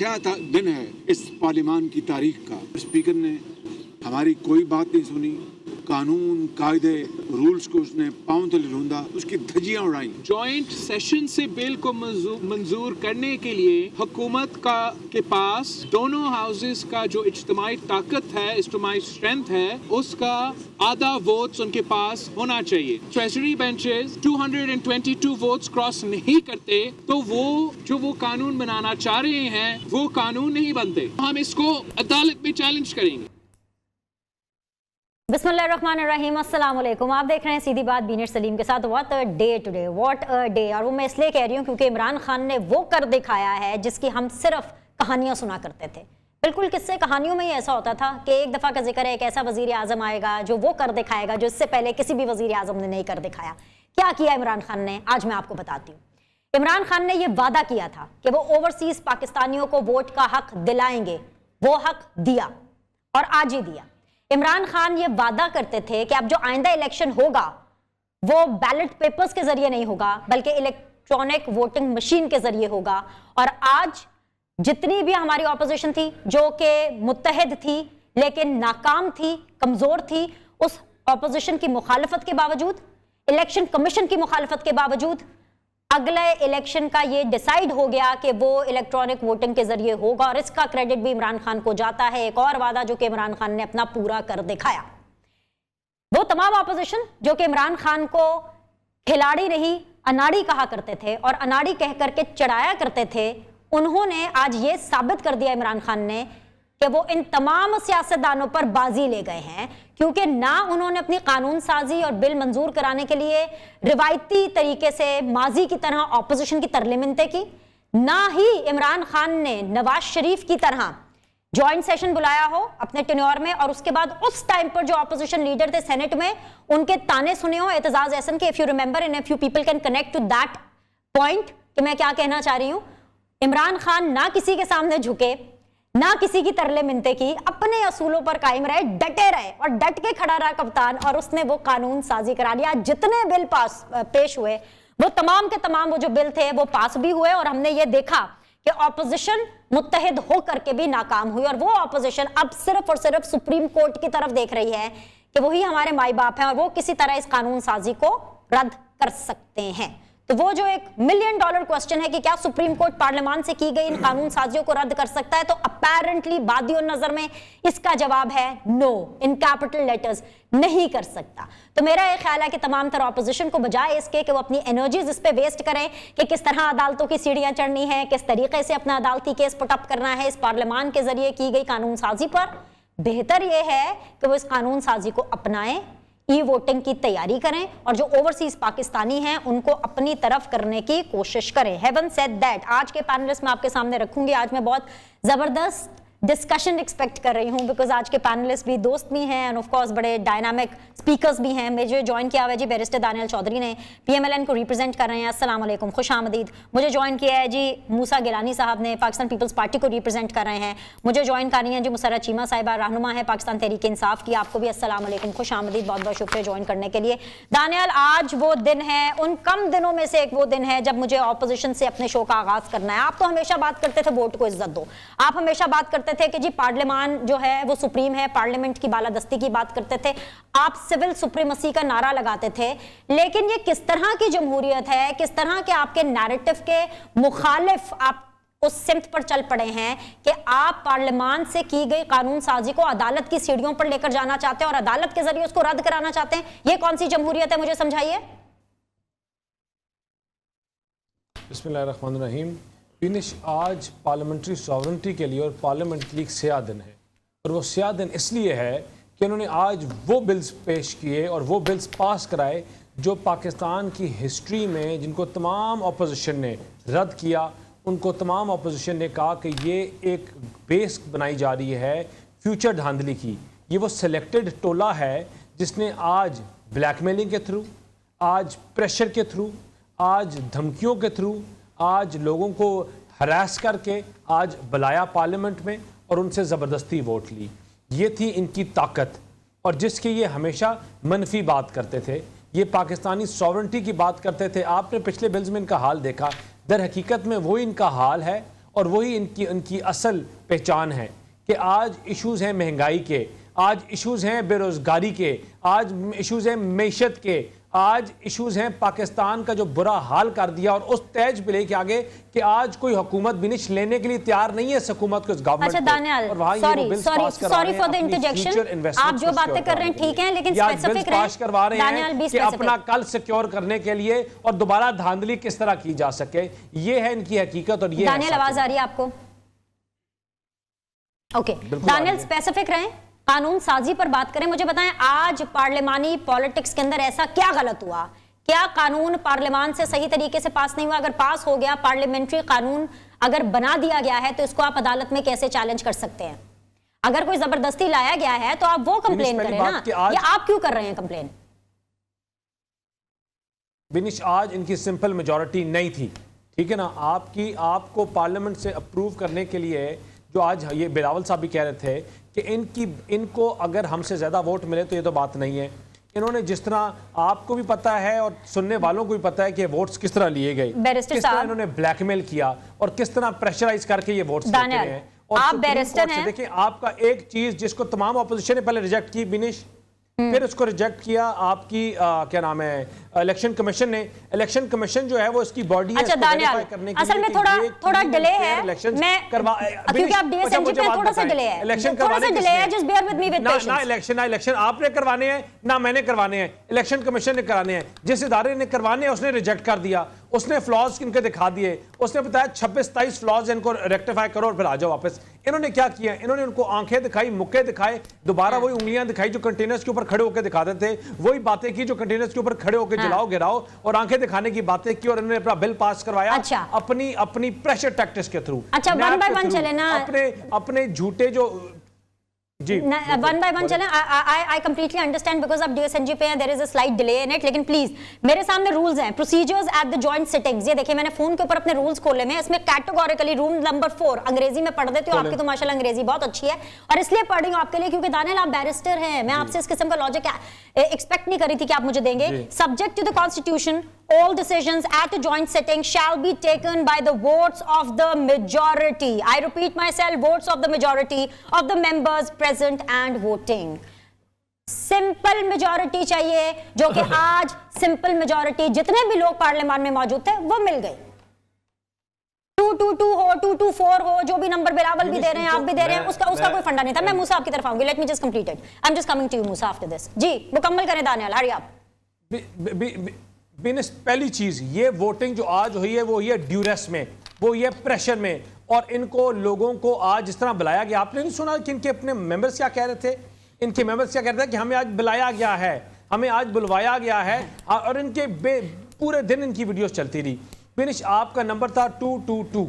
स्याह दिन है इस पार्लियामान की तारीख का। स्पीकर ने हमारी कोई बात नहीं सुनी, कानून कायदे रूल्स को उसने पांव तले ढूंढा, उसकी धज्जियां उड़ाई। जॉइंट सेशन से बिल को मंजूर करने के लिए हुकूमत के पास दोनों हाउसेस का जो इज्तिमाई ताकत है, इज्तिमाई स्ट्रेंथ है, उसका आधा वोट्स उनके पास होना चाहिए। ट्रेजरी बेंचेस 222 वोट्स क्रॉस नहीं करते तो वो कानून बनाना चाह रहे हैं वो कानून नहीं बनते। हम इसको अदालत में चैलेंज करेंगे। बिस्मिल्लाहिर्रहमानिर्रहीम, अस्सलाम वालेकुम। आप देख रहे हैं सीधी बात बीनर सलीम के साथ। What a day today, what a day. और वो मैं इसलिए कह रही हूँ क्योंकि इमरान खान ने वो कर दिखाया है जिसकी हम सिर्फ कहानियाँ सुना करते थे। बिल्कुल किस्से कहानियों में ही ऐसा होता था कि एक दफ़ा का जिक्र है, एक ऐसा वज़ीर आज़म आएगा जो वो कर दिखाएगा जो इससे पहले किसी भी वज़ीर आज़म ने नहीं कर दिखाया। क्या किया इमरान खान ने, आज मैं आपको बताती हूँ। इमरान खान ने यह वादा किया था कि वो ओवरसीज़ पाकिस्तानियों को वोट का हक दिलाएंगे, वो हक दिया और आज ही दिया। इमरान खान ये वादा करते थे कि अब जो आइंदा इलेक्शन होगा वो बैलेट पेपर्स के जरिए नहीं होगा बल्कि इलेक्ट्रॉनिक वोटिंग मशीन के जरिए होगा। और आज जितनी भी हमारी ऑपोजिशन थी जो कि मुत्तहिद थी लेकिन नाकाम थी, कमजोर थी, उस ऑपोजिशन की मुखालफत के बावजूद, इलेक्शन कमीशन की मुखालफत के बावजूद अगले इलेक्शन का ये डिसाइड हो गया कि वो इलेक्ट्रॉनिक वोटिंग के जरिए होगा। और इसका क्रेडिट भी इमरान खान को जाता है। एक और वादा जो कि इमरान खान ने अपना पूरा कर दिखाया। वो तमाम ऑपोजिशन जो कि इमरान खान को खिलाड़ी नहीं अनाड़ी कहा करते थे और अनाड़ी कह करके चढ़ाया करते थे, उन्होंने आज ये साबित कर दिया इमरान खान ने कि वो इन तमाम सियासतदानों पर बाजी ले गए हैं। क्योंकि ना उन्होंने अपनी कानून साजी और बिल मंजूर कराने के लिए रिवायती तरीके से माजी की तरह ऑपोजिशन की तरले मिन्नतें की, ना ही इमरान खान ने नवाज शरीफ की तरह जॉइंट सेशन बुलाया हो अपने टेन्योर में और उसके बाद उस टाइम पर जो ऑपोजिशन लीडर थे सेनेट में उनके ताने सुने हो एतजाज एहसन के। If you remember and if you people can connect to that point कि मैं क्या कहना चाह रही हूं। इमरान खान ना किसी के सामने झुके, ना किसी की तरले मिनते की, अपने असूलों पर कायम रहे, डटे रहे और डट के खड़ा रहा कप्तान, और उसने वो कानून साजी करा लिया। जितने बिल पेश हुए वो तमाम के तमाम वो जो बिल थे वो पास भी हुए और हमने ये देखा कि ऑपोजिशन मुत्तहिद होकर के भी नाकाम हुई। और वो ऑपोजिशन अब सिर्फ और सिर्फ सुप्रीम कोर्ट की तरफ देख रही है कि वही हमारे माई बाप हैं और वो किसी तरह इस कानून साजी को रद्द कर सकते हैं। तो वो जो एक $1 मिलियन क्वेश्चन है कि क्या सुप्रीम कोर्ट पार्लियामान से की गई इन कानून साजियों को रद्द कर सकता है, तो अपेरेंटली बादियों नजर में इसका जवाब है नो, इन कैपिटल लेटर्स नहीं कर सकता। तो मेरा ये ख्याल है कि तमाम तरह ऑपोजिशन को बजाय इसके कि वो अपनी एनर्जीज इस पे वेस्ट करें कि किस तरह अदालतों की सीढ़ियां चढ़नी है, किस तरीके से अपना अदालती केस पुटअप करना है इस पार्लियामान के जरिए की गई कानून साजी पर, बेहतर यह है कि वो इस कानून साजी को अपनाएं, ई वोटिंग की तैयारी करें और जो ओवरसीज पाकिस्तानी हैं उनको अपनी तरफ करने की कोशिश करें। हेवन सेड दैट आज के पैनलिस्ट मैं आपके सामने रखूंगी। आज मैं बहुत जबरदस्त डिस्कशन एक्सपेक्ट कर रही हूं बिकॉज आज के पैनलिस्ट भी दोस्त भी हैं एंड ऑफ कोर्स बड़े डायनामिक स्पीकर्स भी हैं। मुझे ज्वाइन किया हुआ है जी बैरिस्टर दानियल चौधरी ने, पीएमएलएन को रिप्रेजेंट कर रहे हैं। अस्सलाम वालेकुम, खुश आमदीद। मुझे ज्वाइन किया है जी मूसा गिलानी साहब ने, पाकिस्तान पीपल्स पार्टी को रिप्रेजेंट कर रहे हैं। मुझे ज्वाइन कर रही हैं जी मुसर्रत चीमा साहिबा, रहनुमा है पाकिस्तान तहरीक इंसाफ की। आपको भी अस्सलाम वालेकुम, खुश आमदीद, बहुत बहुत शुक्रिया ज्वाइन करने के लिए। दानियल, आज वो दिन है, उन कम दिनों में से एक वो दिन है जब मुझे ऑपोजिशन से अपने शो का आगाज करना है। आप तो हमेशा बात करते थे वोट को इज्जत दो, आप हमेशा बात करते थे कि जी पार्लियामान जो है वो सुप्रीम है, पार्लियामेंट की बालादस्ती की बात करते थे, आप सिविल सुप्रीमेसी का नारा लगाते थे। लेकिन ये किस तरह की जमहूरियत है, किस तरह के आपके नैरेटिव के मुखालिफ आप उस सिमत पर चल पड़े हैं कि आप पार्लियामान से की गई कानून साजी को अदालत की सीढ़ियों पर लेकर जाना चाहते हैं और अदालत के जरिए उसको रद्द कराना चाहते हैं। ये कौन सी जमहूरियत है, मुझे समझाइए। बिस्मिल्लाहिर्रहमानिर्रहीम। फिनिश आज पार्लियामेंट्री सॉवरेंटी के लिए और पार्लियामेंट के लिए स्याह दिन है और वो स्याह दिन इसलिए है कि उन्होंने आज वो बिल्स पेश किए और वो बिल्स पास कराए जो पाकिस्तान की हिस्ट्री में जिनको तमाम अपोजिशन ने रद्द किया। उनको तमाम अपोजिशन ने कहा कि ये एक बेस बनाई जा रही है फ्यूचर धांधली की। ये वो सिलेक्टेड टोला है जिसने आज ब्लैकमेलिंग के थ्रू, आज प्रेशर के थ्रू, आज धमकियों के थ्रू, आज लोगों को हरास करके आज बुलाया पार्लियामेंट में और उनसे ज़बरदस्ती वोट ली। ये थी इनकी ताकत और जिसकी ये हमेशा मनफी बात करते थे। ये पाकिस्तानी सॉवरेंटी की बात करते थे। आपने पिछले बिल्स में इनका हाल देखा, दर हकीकत में वो इनका हाल है और वही इनकी असल पहचान है कि आज इश्यूज हैं महंगाई के, आज इश्यूज हैं बेरोजगारी के, आज इश्यूज हैं मैशत के, आज इश्यूज हैं पाकिस्तान का जो बुरा हाल कर दिया और उस तेज पे लेके आगे कि आज कोई हुकूमत बिनिश लेने के लिए तैयार नहीं है इस हुकूमत को, इस गवर्नमेंट अच्छा Daniyal, sorry for the interjection, आप जो बातें कर रहे हैं ठीक है, लेकिन स्पेसिफिक पास करवा रहे हैं कि अपना कल सिक्योर करने के लिए और दोबारा धांधली किस तरह की जा सके, ये है इनकी हकीकत। और ये दानियाल आवाज आ रही है आपको? ओके दानियाल, स्पेसिफिक रहें, कानून साजी पर बात करें। मुझे बताएं आज पार्लिमानी पॉलिटिक्स के अंदर ऐसा क्या गलत हुआ, क्या कानून पार्लियामान से सही तरीके से पास नहीं हुआ? अगर पास हो गया, पार्लियामेंट्री कानून अगर बना दिया गया है, तो इसको आप अदालत में कैसे चैलेंज कर सकते हैं? अगर कोई जबरदस्ती लाया गया है तो आप वो कंप्लेन करें ना, या आप क्यों कर रहे हैं कंप्लेन? बिनिश आज इनकी सिंपल मेजॉरिटी नहीं थी, ठीक है ना। आपको पार्लियामेंट से अप्रूव करने के लिए, जो आज ये बिलावल साहब भी कह रहे थे कि इनको अगर हमसे ज्यादा वोट मिले तो ये तो बात नहीं है। इन्होंने जिस तरह आपको भी पता है और सुनने वालों को भी पता है कि वोट्स किस तरह लिए गए, किस तरह इन्होंने ब्लैकमेल किया और किस तरह प्रेशराइज करके ये वोट्स लेते हैं। और आप बैरिस्टर हैं, देखिए आपका एक चीज जिसको तमाम ऑपोजिशन ने पहले रिजेक्ट की बिनिश, फिर उसको रिजेक्ट किया आपकी क्या नाम है इलेक्शन कमीशन ने। इलेक्शन कमीशन जो है वो इसकी बॉडी है, अच्छा दानियाल, असल में थोड़ा डिले है, मैं क्योंकि आप डीएसएनजी पे थोड़ा सा डिले है, इलेक्शन थोड़ा सा डिले है, just bear with me with patience. ना इलेक्शन आपने करवाने हैं ना मैंने करवाने हैं, इलेक्शन कमीशन ने कराने हैं। जिस इदारे ने करवाने हैं उसने रिजेक्ट कर दिया, उसने फ्लॉज इनके दिखा दिए, उसने बताया 26-27 फ्लॉज इनको रेक्टिफाई करो और फिर आ जाओ वापस। इन्होंने क्या किया, इन्होंने उनको आंखें दिखाई, मुक्के दिखाए, दोबारा वही उंगलियां दिखाई जो कंटेनर्स के ऊपर खड़े होकर दिखाते थे, वही बातें की जो कंटेनर्स के ऊपर खड़े होकर जलाओ गिराओ, और आंखें दिखाने की बातें की, और इन्होंने अपना बिल पास करवाया। अच्छा। अपनी प्रेशर टैक्टिक्स के थ्रू। अच्छा, वन बाय वन चले ना, अपने झूठे जो जी वन बाय वन चलें। आई कंप्लीटली अंडरस्टैंड बिकॉज आप डीएसएनजी पे हैं, there is a slight delay in it, लेकिन प्लीज मेरे सामने रूल्स हैं, procedures at the joint sittings. ये देखिए मैंने फोन के ऊपर अपने रूल्स खोले में, इसमें कैटेगोरिकली रूल नंबर 4 अंग्रेजी में पढ़ देती हूँ, आपकी तो माशाल्लाह अंग्रेजी बहुत अच्छी है, और इसलिए पढ़ रही हूँ आपके लिए क्योंकि दानियाल आप बैरिस्टर हैं, मैं आपसे इस किस्म का लॉजिक एक्सपेक्ट नहीं कर रही थी कि आप मुझे देंगे। Subject to the constitution, all decisions at a joint sitting shall be taken by the votes of the majority. I repeat myself, votes of the majority of the members present and voting. Simple majority चाहिए, जो कि आज simple majority जितने भी लोग पार्लियामान में मौजूद थे वो मिल गई। 222 हो, 224 हो, जो भी नंबर बिलावल भी दे रहे हैं, आप भी दे रहे हैं, उसका कोई फंडा नहीं था। मैं मूसा आपकी तरफ आऊंगी, let me just complete it, I am just coming to you Musa after this. जी मुकम्मल करें दानियाल, हरी आप। पहली चीज ये वोटिंग जो आज हुई है वो ये ड्यूरेस में, वो ये प्रेशर में, और इनको लोगों को आज जिस तरह बुलाया गया, आपने नहीं सुना कि इनके अपने मेंबर्स क्या कह रहे थे? इनके मेंबर्स क्या कह रहे थे कि हमें आज बुलाया गया है, हमें आज बुलवाया गया है, और इनके पूरे दिन इनकी वीडियोस चलती रही। बिनिश आपका नंबर था 222,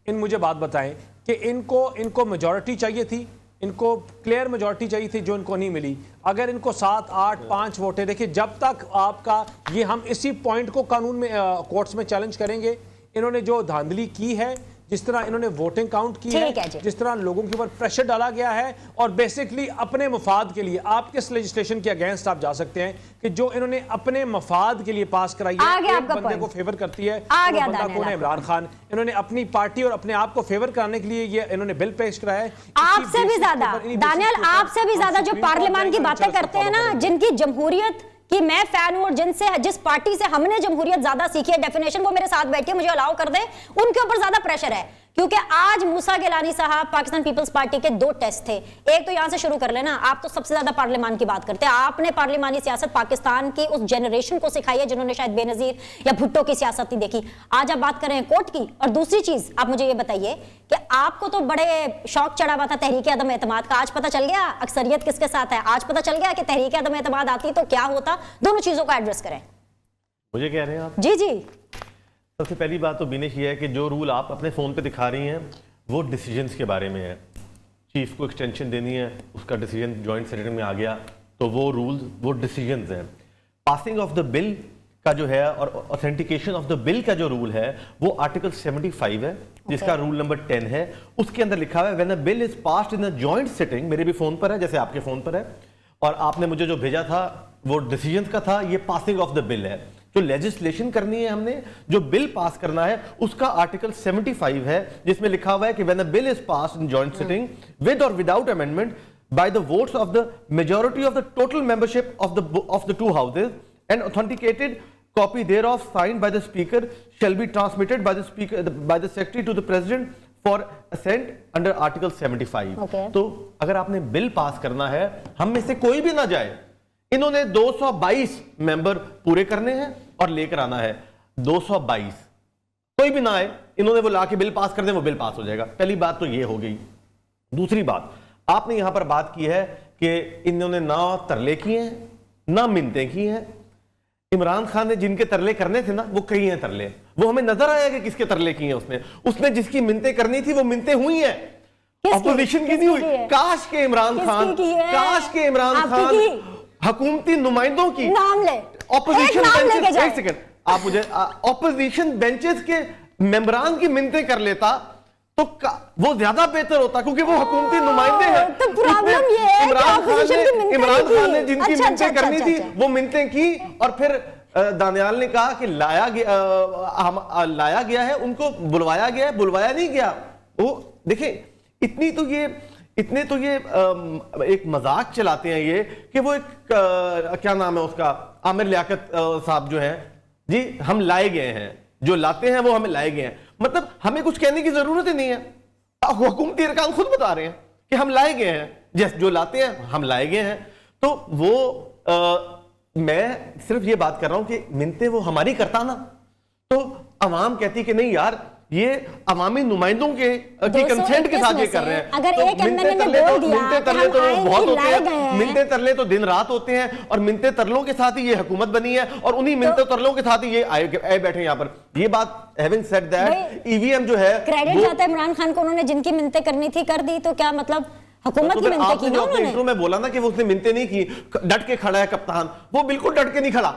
इन मुझे बात बताएं कि इनको मेजॉरिटी चाहिए थी, इनको क्लियर मेजॉरिटी चाहिए थी जो इनको नहीं मिली। अगर इनको 7, 8, 5 वोटें, देखिए जब तक आपका ये, हम इसी पॉइंट को कानून में कोर्ट्स में चैलेंज करेंगे। इन्होंने जो धांधली की है, जिस तरह इन्होंने वोटिंग काउंट की है, जिस तरह लोगों के ऊपर प्रेशर डाला गया है, और बेसिकली अपने मफाद के लिए आप किस लेजिस्लेशन के अगेंस्ट आप जा सकते हैं कि जो इन्होंने अपने मफाद के लिए पास कराई है, एक बंदे को फेवर करती है, वो बंदा कौन है? इमरान खान। इन्होंने अपनी पार्टी और अपने आप को फेवर कराने के लिए ये इन्होंने बिल पेश कराया है। आपसे भी ज्यादा दानियाल, आपसे भी ज्यादा जो पार्लियामान की बातें करते हैं ना, जिनकी जमहूरियत कि मैं फैन हूं और जिस पार्टी से हमने जमहूरियत ज्यादा सीखी है, डेफिनेशन, वो मेरे साथ बैठे मुझे अलाउ कर दे, उनके ऊपर ज्यादा प्रेशर है। क्योंकि आज मूसा गिलानी साहब, पाकिस्तान पीपल्स पार्टी के 2 टेस्ट थे। एक तो यहां से शुरू कर लेना, आप तो सबसे ज्यादा पार्लियामान की बात करते हैं, आपने पार्लियामानी सियासत पाकिस्तान की उस जनरेशन को सिखाई है जिन्होंने शायद बेनजीर या भुट्टो की सियासत नहीं देखी। आज आप बात कर रहे हैं कोर्ट की। और दूसरी चीज आप मुझे ये बताइए कि आपको तो बड़े शौक चढ़ा हुआ था तहरीक अदम एतमाद का, आज पता चल गया अक्सरियत किसके साथ है, आज पता चल गया कि तहरीक अदम एतमाद आती तो क्या होता। दोनों चीजों को एड्रेस करें। मुझे कह रहे हैं आप? जी जी, सबसे पहली बात तो बिनिश ये है कि जो रूल आप अपने फ़ोन पे दिखा रही हैं वो डिसीजंस के बारे में है। चीफ को एक्सटेंशन देनी है, उसका डिसीजन जॉइंट सेटिंग में आ गया, तो वो रूल्स, वो डिसीजंस हैं। पासिंग ऑफ द बिल का जो है और ऑथेंटिकेशन ऑफ द बिल का जो रूल है वो आर्टिकल 75 है, जिसका रूल नंबर 10 है। उसके अंदर लिखा हुआ है when a bill is passed in a joint sitting, मेरे भी फ़ोन पर है जैसे आपके फ़ोन पर है, और आपने मुझे जो भेजा था वो डिसीजंस का था, ये पासिंग ऑफ द बिल है। जो लेजिस्लेशन करनी है हमने, जो बिल पास करना है, उसका आर्टिकल 75 है जिसमें लिखा हुआ है कि when a bill is passed in joint sitting with और without amendment by the votes of the majority of the total membership of the two houses, and authenticated copy thereof signed by the speaker shall be transmitted by the speaker by the secretary to the president for assent under article 75. Okay. तो अगर आपने bill pass करना है, हम में से कोई भी ना जाए, इन्होंने 222 मेंबर पूरे करने हैं और लेकर आना है 222, कोई भी ना आए, इन्होंने वो लाके बिल पास कर दें, वो बिल पास हो जाएगा। पहली बात तो ये हो गई। दूसरी बात, आपने यहां पर बात की है कि इन्होंने ना तरले किए हैं ना मिन्नतें की हैं। इमरान खान ने जिनके तरले करने थे ना, वो कई हैं तरले, वो हमें नजर आया कि किसके तरले किए हैं उसने जिसकी मिन्नतें करनी थी वो मिन्नतें हुई हैं, अपोजिशन की नहीं हुई। काश के इमरान खान हुकूमती नुमाइंदों की ऑपोजिशन, एक सेकंड आप मुझे, ऑपोजिशन बेंचेस के मेंबरान की मिन्नतें कर लेता तो वो ज्यादा बेहतर होता, क्योंकि वो हुकूमती नुमाइंदे हैं। तो प्रॉब्लम ये है कि इमरान खान ने जिनकी मिन्नतें करनी थी वो मिन्नतें की, और फिर दानियाल ने कहा कि लाया गया है, उनको बुलवाया गया है, बुलवाया नहीं गया। वो देखिए, इतने तो ये एक मजाक चलाते हैं ये कि वो एक क्या नाम है उसका, आमिर लियाकत साहब जो है जी, हम लाए गए हैं, जो लाते हैं वो हमें लाए गए हैं। मतलब हमें कुछ कहने की जरूरत ही नहीं है, हुकूमती अरकान खुद बता रहे हैं कि हम लाए गए हैं, जैसे जो लाते हैं हम लाए गए हैं। तो वो मैं सिर्फ ये बात कर रहा हूं कि मिन्नतें वो हमारी करता ना, तो अवाम कहती कि नहीं यार, ये अवामी नुमाइंदों के कंसेंट के साथ ये कर रहे हैं। अगर तो एक एमएलए ने बोल दिया मिन्नतें तरले तो बहुत होते हैं, हैं, मिन्नतें तरले तो दिन रात होते हैं, और मिन्नतें तरलों के साथ ही ये हुकूमत बनी है, और उन्हीं मिन्नतें तरलों के साथ ही ये आए बैठे यहाँ पर। ये बात हैविंग सेड दैट, ईवीएम जो है क्रेडिट जाता है इमरान खान को, उन्होंने जिनकी मिन्नतें करनी थी कर दी, तो क्या मतलब हुकूमत की मिन्नतें की ना उन्होंने। इंट्रो में बोला ना कि वो उसने मिन्नतें नहीं की, डट के खड़ा है कप्तान, वो बिल्कुल डट के नहीं खड़ा,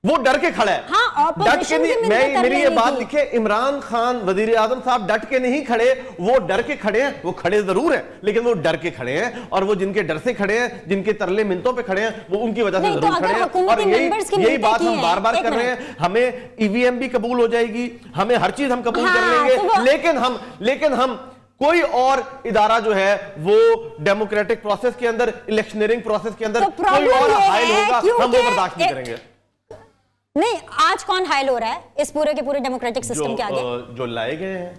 वो डर के खड़ा है। हाँ, डट के नहीं, मेरी ये बात लिखे, इमरान खान वजीर आजम साहब डट के नहीं खड़े, वो डर के खड़े हैं। वो खड़े जरूर हैं, लेकिन वो डर के खड़े हैं, और वो जिनके डर से खड़े हैं, जिनके तरले मिन्नतों पे खड़े हैं, वो उनकी वजह से जरूर खड़े हैं। और यही बात हम बार बार कर रहे हैं। हमें ईवीएम भी कबूल हो जाएगी, हमें हर चीज हम कबूल कर लेंगे, लेकिन हम कोई और इदारा जो है वो डेमोक्रेटिक प्रोसेस के अंदर, इलेक्शनरिंग प्रोसेस के अंदर कोई और हाइल होगा, हम वो बर्दाश्त नहीं करेंगे। नहीं, आज कौन हाइल हो रहा है इस पूरे के पूरे डेमोक्रेटिक सिस्टम के आगे? जो लाए गए हैं,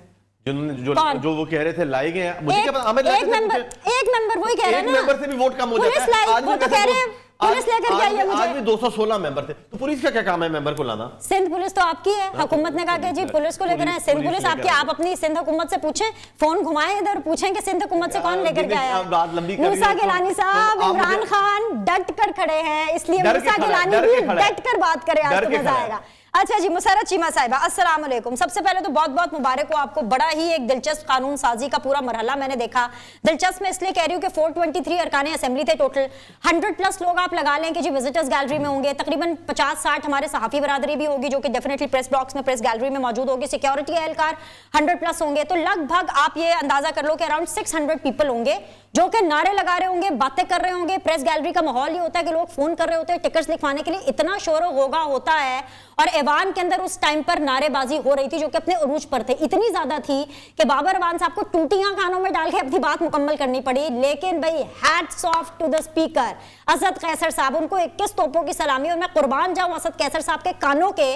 जो वो कह रहे थे लाए गए हैं। मुझे क्या पता, एक मेंबर वही कह रहे हैं ना, एक मेंबर से भी वोट कम हो जाता है। आज वो तो कह रहे हैं पुलिस लेकर के आई है मुझे। आज भी 216 मेंबर थे, तो पुलिस का क्या काम है मेंबर को लाना? सिंध पुलिस तो आपकी है, हुकूमत ने कहा कि जी पुलिस को लेकर आए। सिंध पुलिस आपकी, आप अपनी सिंध हुकूमत से पूछें, फोन घुमाएं इधर, पूछें कि सिंध हुकूमत से कौन लेकर के आया। मूसा गिलानी साहब, इमरान खान डट कर खड़े हैं, इसलिए मूसा गिलानी भी डट कर बात करे, आज तो मजा आएगा। अच्छा जी, मुसर्रत चीमा साहिबा, अस्सलाम वालेकुम। सबसे पहले तो बहुत बहुत मुबारक हो आपको, बड़ा ही एक दिलचस्प कानून साजी का पूरा मरहला मैंने देखा। दिलचस्प मैं इसलिए कह रही हूँ कि 423 अरकाने असेंबली थे टोटल, 100+ लोग आप लगा लें कि जी विजिटर्स गैलरी में होंगे, तकरीबन 50-60 हमारे सहाफ़ी बरादरी भी होगी, जो कि डेफिनेटली प्रेस बॉक्स में, प्रेस गैलरी में मौजूद होगी, सिक्योरिटी एहलकार 100+ होंगे, तो लगभग आप ये अंदाजा कर लो कि अराउंड 600 पीपल होंगे जो कि नारे लगा रहे होंगे, बातें कर रहे होंगे। प्रेस गैलरी का माहौल ये होता है कि लोग फोन कर रहे होते हैं टिकट्स लिखवाने के लिए, इतना शोर गोगा होता है, और ऐवान के अंदर उस टाइम पर नारेबाजी हो रही थी जो कि अपने उरूज पर थे, इतनी ज्यादा थी कि बाबर अवान साहब को टूटियां कानों में डाल के अपनी बात मुकम्मल करनी पड़ी। लेकिन भाई hats off to the speaker Asad Qaiser साहब, उनको 21 तोपों की सलामी, और मैं कुर्बान जाऊं असद कैसर साहब के कानों के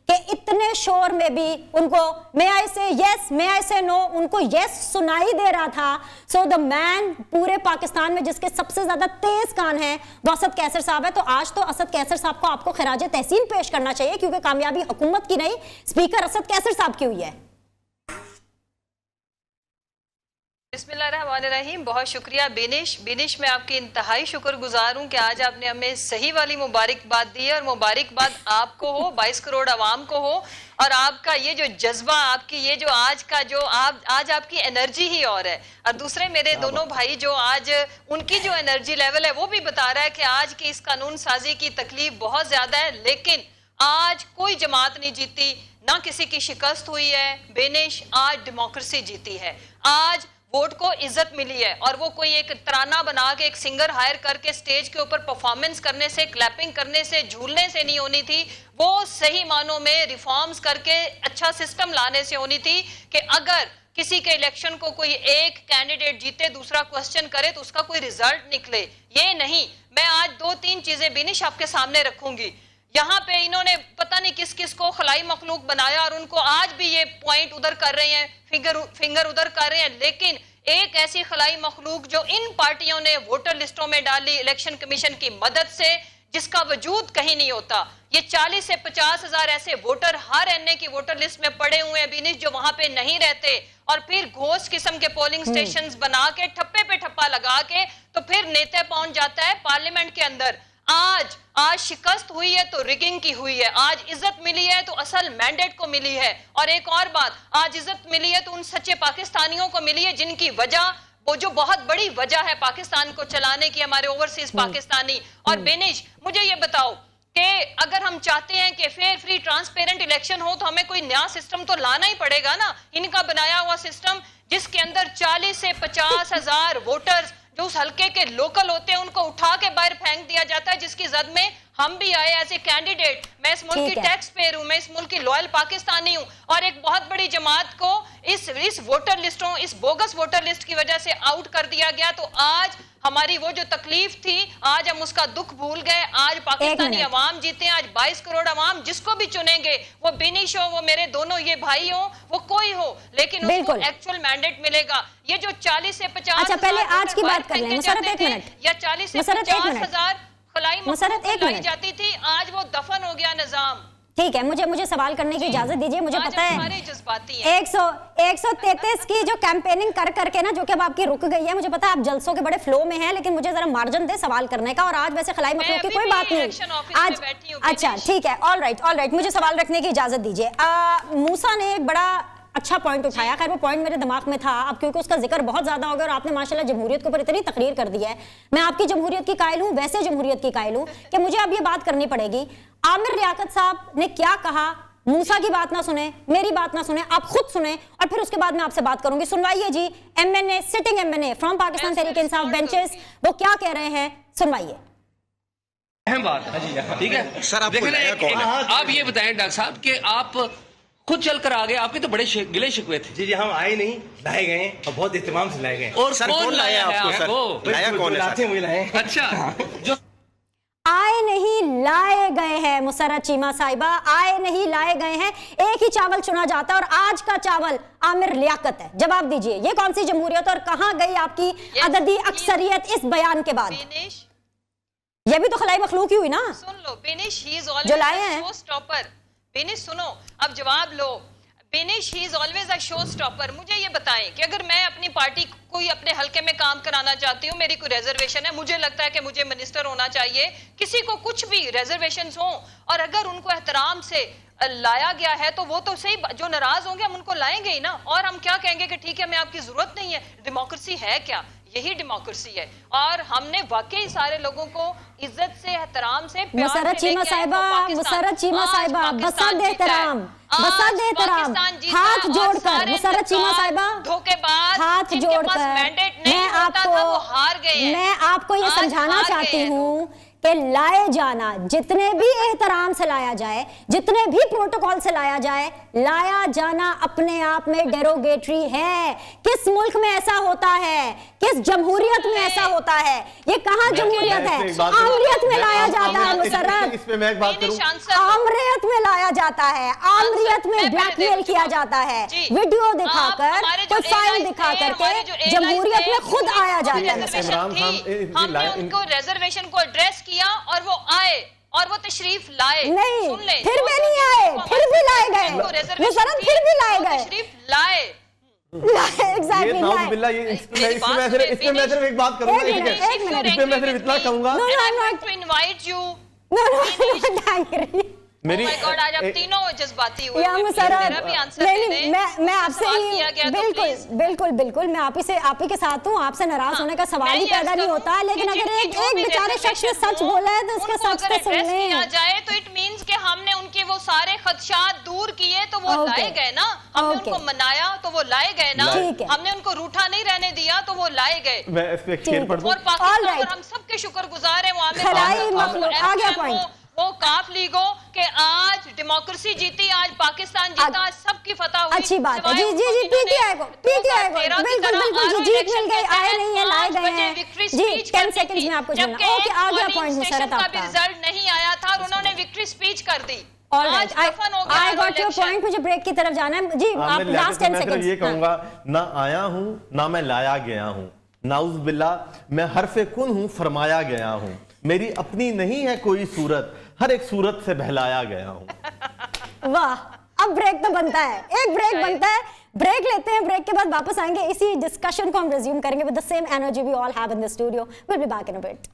कि इतने शोर में भी उनको मे आई से यस, मे आई से नो, उनको यस सुनाई दे रहा था। सो द मैन पूरे पाकिस्तान में जिसके सबसे ज्यादा तेज कान है वो असद कैसर साहब है। तो आज तो असद कैसर साहब को आपको खिराजे तहसीन पेश करना चाहिए, क्योंकि कामयाबी हुकूमत की नहीं, स्पीकर असद कैसर साहब की हुई है। बिस्मिल्लाहिर्रहमानिर्रहीम। बहुत शुक्रिया बिनिश, मैं आपकी इंतहाई शुक्रगुजार हूँ कि आज आपने हमें सही वाली मुबारकबाद दी है, और मुबारकबाद आपको हो, 22 करोड़ आवाम को हो, और आपका ये जो जज्बा, आपकी ये जो आज का जो आज आपकी एनर्जी ही और है। और दूसरे मेरे दोनों भाई जो आज उनकी जो एनर्जी लेवल है वो भी बता रहा है कि आज की इस कानून साजी की तकलीफ बहुत ज्यादा है, लेकिन आज कोई जमात नहीं जीती, ना किसी की शिकस्त हुई है। बेनिश, आज डेमोक्रेसी जीती है। आज वोट को इज्जत मिली है, और वो कोई एक तराना बना के एक सिंगर हायर करके स्टेज के ऊपर परफॉर्मेंस करने से, क्लैपिंग करने से, झूलने से नहीं होनी थी। वो सही मानों में रिफॉर्म्स करके अच्छा सिस्टम लाने से होनी थी कि अगर किसी के इलेक्शन को कोई एक कैंडिडेट जीते, दूसरा क्वेश्चन करे तो उसका कोई रिजल्ट निकले। ये नहीं। मैं आज 2-3 चीजें बिनिश आपके सामने रखूंगी। यहाँ पे इन्होंने पता नहीं किस किस को खलाई मखलूक बनाया और उनको आज भी ये पॉइंट उधर कर रहे हैं, फिंगर उधर कर रहे हैं, लेकिन एक ऐसी खलाई मखलूक जो इन पार्टियों ने वोटर लिस्टों में डाली इलेक्शन कमीशन की मदद से, जिसका वजूद कहीं नहीं होता। ये 40 से 50 हजार ऐसे वोटर हर एनए की वोटर लिस्ट में पड़े हुए हैं बिनिश, जो वहां पे नहीं रहते, और फिर घोस्ट किस्म के पोलिंग स्टेशंस बना के ठप्पे पे ठप्पा लगा के तो फिर नेता पहुंच जाता है पार्लियामेंट के अंदर। आज शिकस्त हुई है तो रिगिंग की हुई है, आज इज्जत मिली है तो असल मैंडेट को मिली है। और एक और बात, आज इज्जत मिली है तो उन सच्चे पाकिस्तानियों को मिली है जिनकी वजह, वो जो बहुत बड़ी वजह है पाकिस्तान को चलाने की, हमारे ओवरसीज पाकिस्तानी। और बेनिश, मुझे ये बताओ कि अगर हम चाहते हैं कि फेयर, फ्री, ट्रांसपेरेंट इलेक्शन हो तो हमें कोई नया सिस्टम तो लाना ही पड़ेगा ना। इनका बनाया हुआ सिस्टम जिसके अंदर 40 से 50 हजार वोटर्स जो उस हल्के के लोकल होते हैं उनको उठा के बाहर फेंक दिया जाता है, जिसकी जद में हम भी आए एज ए कैंडिडेट। मैं इस मुल्क की टैक्स पेयर हूं, मैं इस मुल्क की लॉयल पाकिस्तानी हूं, और एक बहुत बड़ी जमात को इस वोटर लिस्टों, इस बोगस वोटर लिस्ट की वजह से आउट कर दिया गया। तो आज हमारी वो जो तकलीफ थी, आज हम उसका दुख भूल गए। आज पाकिस्तानी अवाम जीते हैं, आज 22 करोड़ अवाम जिसको भी चुनेंगे, वो बिनिश हो, वो मेरे दोनों ये भाई हो, वो कोई हो, लेकिन उसको एक्चुअल मैंडेट मिलेगा। ये जो 40 से 50 अच्छा, पहले आज की बात कर लें मुसरत, एक मिनट, या 40 से 50 हजार खलाई मुसरत जाती थी, आज वो दफन हो गया निजाम। ठीक है, मुझे सवाल करने की इजाजत दीजिए। मुझे पता है 133 की जो कैंपेनिंग कर करके ना, जो कि अब आपकी रुक गई है, मुझे पता है आप जलसों के बड़े फ्लो में हैं, लेकिन मुझे जरा मार्जिन दे सवाल करने का। और आज वैसे खलाई मखलूक की कोई बात नहीं आज। अच्छा ठीक है, ऑल राइट, मुझे सवाल रखने की इजाजत दीजिए। मूसा ने एक बड़ा अच्छा पॉइंट उठाया, खैर वो पॉइंट मेरे दिमाग में था, अब क्योंकि उसका जिक्र बहुत ज्यादा हो गया और आपने माशाल्लाह जमहूरियत के ऊपर इतनी तकरीर कर दी है। मैं आपकी जमहूरियत की कायल हूं, वैसे जमहूरियत की कायल हूं कि मुझे अब ये बात करनी पड़ेगी। आमिर लियाकत साहब ने क्या कहा, मूसा की बात ना सुने, मेरी बात ना सुने, आप खुद सुने और फिर उसके बाद मैं आपसे बात करूंगी। सुनवाइए जी, MNA, sitting MNA from Pakistan Tehreek Insaf benches, वो क्या कह रहे हैं, सुनवाइए। अहम बात, ठीक है सर, आप ये बताएं डॉक्टर साहब कि आप खुद चल कर आ गए, आपके तो बड़े गिले शिकवे थे। जी हम आए नहीं, लाए गए और बहुत इत्तेमाम से लाए गए। और सर कौन लाया है आपको? लाया कौन है? अच्छा, जो आए नहीं लाए गए हैं मुसर्रत चीमा साहिबा, आए नहीं लाए गए हैं। एक ही चावल चुना जाता है और आज का चावल आमिर लियाकत है। जवाब दीजिए, ये कौन सी जमहूरियत और कहां गई आपकी अददी अक्सरियत इस बयान के बाद? ये भी तो खलाई मखलूक ही हुई ना। सुन लो बिनिश, ही इज जो लाए हैं शो स्टॉपर। बिनिश सुनो, अब जवाब लो। Binish, he is always a show stopper. मुझे ये बताएं कि अगर मैं अपनी पार्टी कोई अपने हलके में काम कराना चाहती हूँ, मेरी कोई रिजर्वेशन है, मुझे लगता है कि मुझे मिनिस्टर होना चाहिए, किसी को कुछ भी रिजर्वेशंस हो, और अगर उनको एहतराम से लाया गया है तो वो तो सही, जो नाराज होंगे हम उनको लाएंगे ही ना। और हम क्या कहेंगे कि ठीक है हमें आपकी जरूरत नहीं है। डेमोक्रेसी है क्या? यही डेमोक्रेसी है। और हमने वाकई सारे लोगों को इज्जत से, एहतराम से, मुसर्रत चीमा साहिबा, मुसर्रत चीमा साहिबा, बसद एहतराम, हाथ जोड़कर, मुसर्रत चीमा साहिबा, धोखेबाज, हाथ जोड़कर मैं आपको ये समझाना चाहती हूँ कि लाए जाना, जितने भी एहतराम से लाया जाए, जितने भी प्रोटोकॉल से लाया जाए, लाया जाना अपने आप में डेरोगेटरी है। किस मुल्क में ऐसा होता है? किस जमहूरियत में ऐसा होता है? ये कहां जमहूरियत है? आमरियत में लाया जाता है मुसर्रत, आमरियत में लाया जाता है, आमरियत में ब्लैकमेल किया जाता है, वीडियो दिखाकर, कोई फाइल दिखा करके जमहूरियत में खुद आया जाता है। हमने उनको रिजर्वेशन को एड्रेस किया और वो आए और वो तशरीफ लाए। नहीं, फिर भी नहीं आए, फिर भी लाए गए मुसर्रत, फिर भी लाए गए, तशरीफ लाए। एग्जैक्टली, इसमें मैं सिर्फ एक बात करूंगा, इसमें मैं सिर्फ इतना कहूंगा, to invite you, मेरी माय गॉड, आज आप तीनों जज्बाती हुए या हुए, मुसर्रत, मेरा भी आंसर नहीं, दे दें। मैं आपसे सवाल ही किया गया तो बिल्कुल please। बिल्कुल मैं आप ही के साथ हूँ, आपसे नाराज होने का सवाल मैं ही ये पैदा अर्ज नहीं करूं होता, लेकिन कि अगर जिनकी एक जो भी बेचारे शख्स ने reservation सच हो, बोला है तो उसका उनको सच अगर तो सुन address किया लें। जाए तो इट मींस कि हमने उनके वो सारे खदशात दूर किए तो वो Okay. लाए गए ना, हमने Okay. उनको मनाया तो वो लाए गए ना, ठीक है। हमने उनको रूठा नहीं रहने दिया तो वो लाए गए। मैं इस पे एक शेर पढ़ दूं। और पाकिस्तान All right. पर हम सबके शुक्रगुजार हैं, वो आमिर खलाई खान मखलूक, और आ गया MKM point। वो काफ लीगो कि आज डेमोक्रेसी जीती, आज पाकिस्तान जीता, आज सबकी फतह हुई। अच्छी बात है सिवाय जी उनको पीटीआई को जिन्होंने 2013 की बिल्कुल तरह जी जीत मिल गई, आए नहीं है, लाए 5 गए बजे हैं विक्ट्री जी। स्पीच 10 करनी सेकंड्स थी, में आपको जबकि बोलना। ओके, आ गया पोलिंग पॉइंट स्टेशन मुसर्रत का भी आपका। रिजल्ट नहीं आया था और उन्होंने विक्ट्री स्पीच कर दी। All आज right, दफन हो गया I got your election. point, मुझे ब्रेक की तरफ जाना है जी। आप आमिर लास्ट लियाकत, 10 मैं सिर्फ सेकंड्स ये कहूंगा, ना आया हूं ना मैं लाया गया हूं, नाउज बिल्ला मैं हरफे कुन हूं, फरमाया गया हूं, मेरी अपनी नहीं है कोई सूरत, हर एक सूरत से बहलाया गया हूं। वाह, अब ब्रेक तो बनता है, एक ब्रेक बनता है, ब्रेक लेते हैं, ब्रेक के बाद वापस आएंगे, इसी डिस्कशन को हम रिज्यूम करेंगे with the same energy we all have in the studio. Will be back in a bit.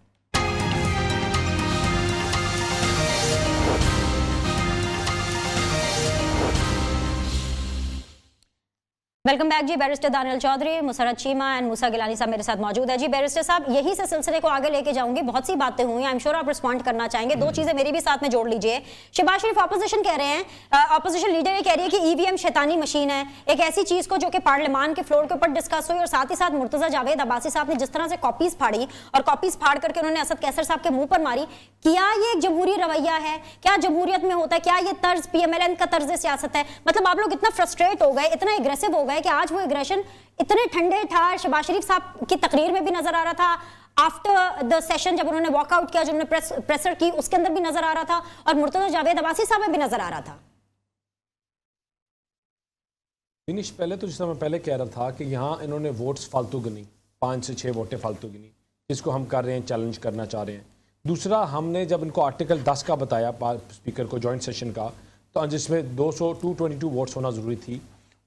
Welcome back जी। बैरिस्टर दानियल चौधरी, मुसर्रत चीमा एंड मूसा गिलानी साहब मेरे साथ मौजूद है जी। बैरिस्टर साहब, यही से सिलसिले को आगे लेके जाऊंगी, बहुत सी बातें हुई, आई एम श्योर आप रिस्पॉन्ड करना चाहेंगे। दो चीजें मेरी भी साथ में जोड़ लीजिए। शहबाज शरीफ ऑपोजिशन कह रहे हैं, ऑपोजिशन लीडर ये कह रही है कि ईवीएम शैतानी मशीन है, एक ऐसी चीज को जो कि पार्लियामान के फ्लोर के ऊपर डिस्कस हुई, और साथ ही साथ मुर्तजा जावेद अब्बासी साहब ने जिस तरह से कॉपीज फाड़ी और कॉपीज फाड़ करके उन्होंने असद कैसर साहब के मुंह पर मारी, क्या ये एक जमहूरी रवैया है? क्या जमहूरियत में होता है? क्या ये तर्ज पीएमएलएन का तर्ज सियासत है? मतलब आप लोग इतना फ्रस्ट्रेट हो गए, इतना एग्रेसिव हो गए कि आज वो एग्रेशन इतने ठंडे ठार शहबाज शरीफ साहब की तकरीर में भी नजर आ रहा था, आफ्टर द सेशन जब उन्होंने वॉकआउट किया, जो उन्होंने प्रेसर की उसके अंदर भी नजर आ रहा था, और मुर्तजा जावेद अब्बासी साहब में भी नजर आ रहा था। फिनिश पहले तो जिस मैं पहले कह रहा था कि यहाँ इन्होंने वोट्स फालतू गिनी, 5 से 6 वोटें फालतू गिनी, जिसको हम कर रहे हैं, चैलेंज करना चाह रहे हैं। दूसरा, हमने जब इनको आर्टिकल 10 का बताया स्पीकर को जॉइंट सेशन का, तो जिसमें 222 वोट्स होना ज़रूरी थी,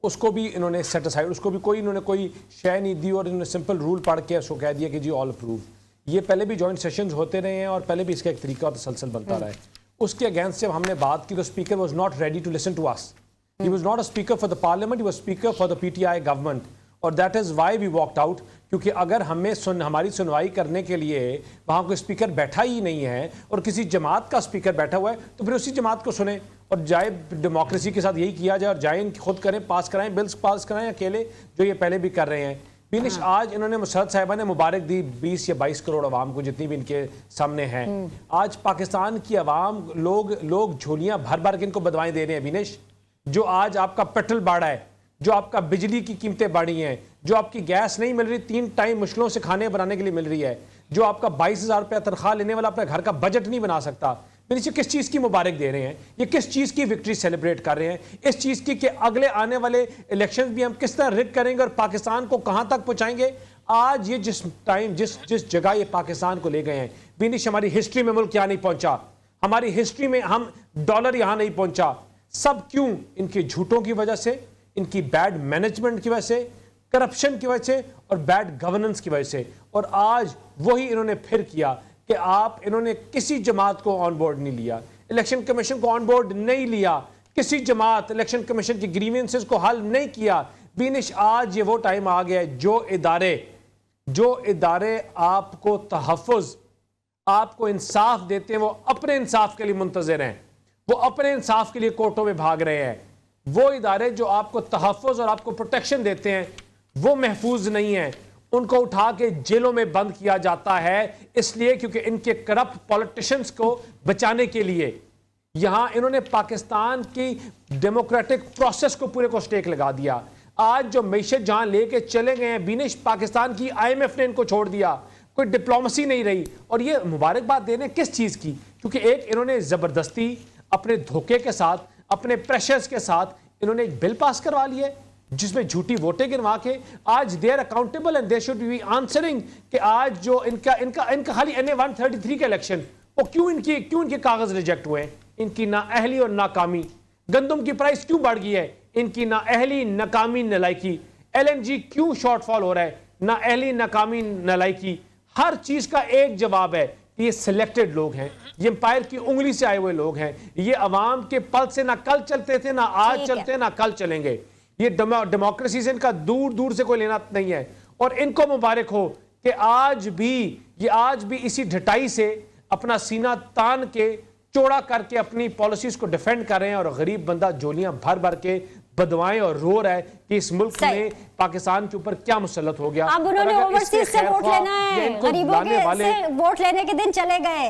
उसको भी इन्होंने सेट असाइड, उसको भी इन्होंने कोई शय नहीं दी, और इन्होंने सिंपल रूल पढ़ के उसको कह दिया कि जी ऑल अप्रूव। ये पहले भी जॉइंट सेशंस होते रहे हैं और पहले भी इसका एक तरीका और तसलसल बनता रहा है। उसके अगेंस्ट जब हमने बात की तो speaker was not ready to listen to us. He was not a speaker for the parliament, he was speaker for the PTI government, और that is why we walked out। क्योंकि अगर हमारी सुनवाई करने के लिए वहाँ कोई स्पीकर बैठा ही नहीं है और किसी जमात का स्पीकर बैठा हुआ है, तो फिर उसी जमात को सुने और जाए, डेमोक्रेसी के साथ यही किया जाए, और जाए खुद करें, पास कराएं, बिल्स पास कराएं अकेले, जो ये पहले भी कर रहे हैं। फिनिश आज इन्होंने मुसर्रत साहिबा ने मुबारक दी 20 या 22 करोड़ अवाम को, जितनी भी इनके सामने है। आज पाकिस्तान की अवाम, लोग झोलियाँ भर भर के इनको बदवाएं दे रहे हैं। विनेश, जो आज आपका पेट्रोल बढ़ा है, जो आपका बिजली की कीमतें बढ़ी हैं, जो आपकी गैस नहीं मिल रही, 3 टाइम मुश्किलों से खाने बनाने के लिए मिल रही है, जो आपका 22,000 रुपया तनख्वाह लेने वाला अपने घर का बजट नहीं बना सकता, फिर इसे किस चीज़ की मुबारक दे रहे हैं? ये किस चीज़ की विक्ट्री सेलिब्रेट कर रहे हैं? इस चीज़ की कि अगले आने वाले इलेक्शन भी हम किस तरह रिग करेंगे और पाकिस्तान को कहाँ तक पहुँचाएंगे। आज ये जिस जगह ये पाकिस्तान को ले गए हैं, बिनिश, हमारी हिस्ट्री में मुल्क यहाँ नहीं पहुँचा, हमारी हिस्ट्री में हम डॉलर यहाँ नहीं पहुँचा। सब क्यों? इनके झूठों की वजह से, इनकी बैड मैनेजमेंट की वजह से, करप्शन की वजह से और बैड गवर्नेंस की वजह से। और आज वही इन्होंने फिर किया कि इन्होंने किसी जमात को ऑन बोर्ड नहीं लिया, इलेक्शन कमीशन को ऑन बोर्ड नहीं लिया, किसी जमात इलेक्शन कमीशन की ग्रीवेंसेस को हल नहीं किया। बिनिश, आज ये वो टाइम आ गया है जो इदारे आपको तहफ़्फ़ुज़, आपको इंसाफ देते हैं, वो अपने इंसाफ के लिए मुंतज़िर हैं, वो अपने इंसाफ के लिए कोर्टों में भाग रहे हैं। वो इदारे जो आपको तहफ़्फ़ुज़ और आपको प्रोटेक्शन देते हैं, वो महफूज नहीं है, उनको उठा के जेलों में बंद किया जाता है, इसलिए क्योंकि इनके करप्ट पॉलिटिशियंस को बचाने के लिए यहां इन्होंने पाकिस्तान की डेमोक्रेटिक प्रोसेस को पूरे को स्टेक लगा दिया। आज जो मैशत जहां लेके चले गए हैं बिनिश, पाकिस्तान की IMF ने इनको छोड़ दिया, कोई डिप्लोमेसी नहीं रही। और ये मुबारकबाद देने किस चीज़ की? क्योंकि एक इन्होंने ज़बरदस्ती अपने धोखे के साथ, अपने प्रेशर्स के साथ इन्होंने एक बिल पास करवा लिया जिसमें झूठी वोटें गिनवा के आज they are accountable and they should be answering कि आज जो इनका खाली NA 133 का इलेक्शन, वो क्यों इनके कागज रिजेक्ट हुए हैं? इनकी ना अहली और नाकामी। गंदम की प्राइस क्यों बढ़ गई है? इनकी ना अहली, नाकामी, नलायकी। LNG क्यों शॉर्टफॉल हो रहा है? ना अहली, नाकामी, नलायकी। हर चीज का एक जवाब है कि ये सिलेक्टेड लोग हैं, ये एम्पायर की उंगली से आए हुए लोग हैं, ये अवाम के पल से ना कल चलते थे, ना आज चलते हैं, ना कल चलेंगे। ये डेमोक्रेसी से इनका दूर दूर से कोई लेना नहीं है। और इनको मुबारक हो कि आज भी इसी ढटाई से अपना सीना तान के चौड़ा करके अपनी पॉलिसीज को डिफेंड कर रहे हैं, और गरीब बंदा जोलियां भर भर के बदवाएं और रो रहा है कि इस मुल्क में पाकिस्तान के ऊपर क्या मुसल्लत हो गया। अब उन्होंने ओवरसीज से वोट लेना है, गरीबों के से वोट लेने के दिन चले गए।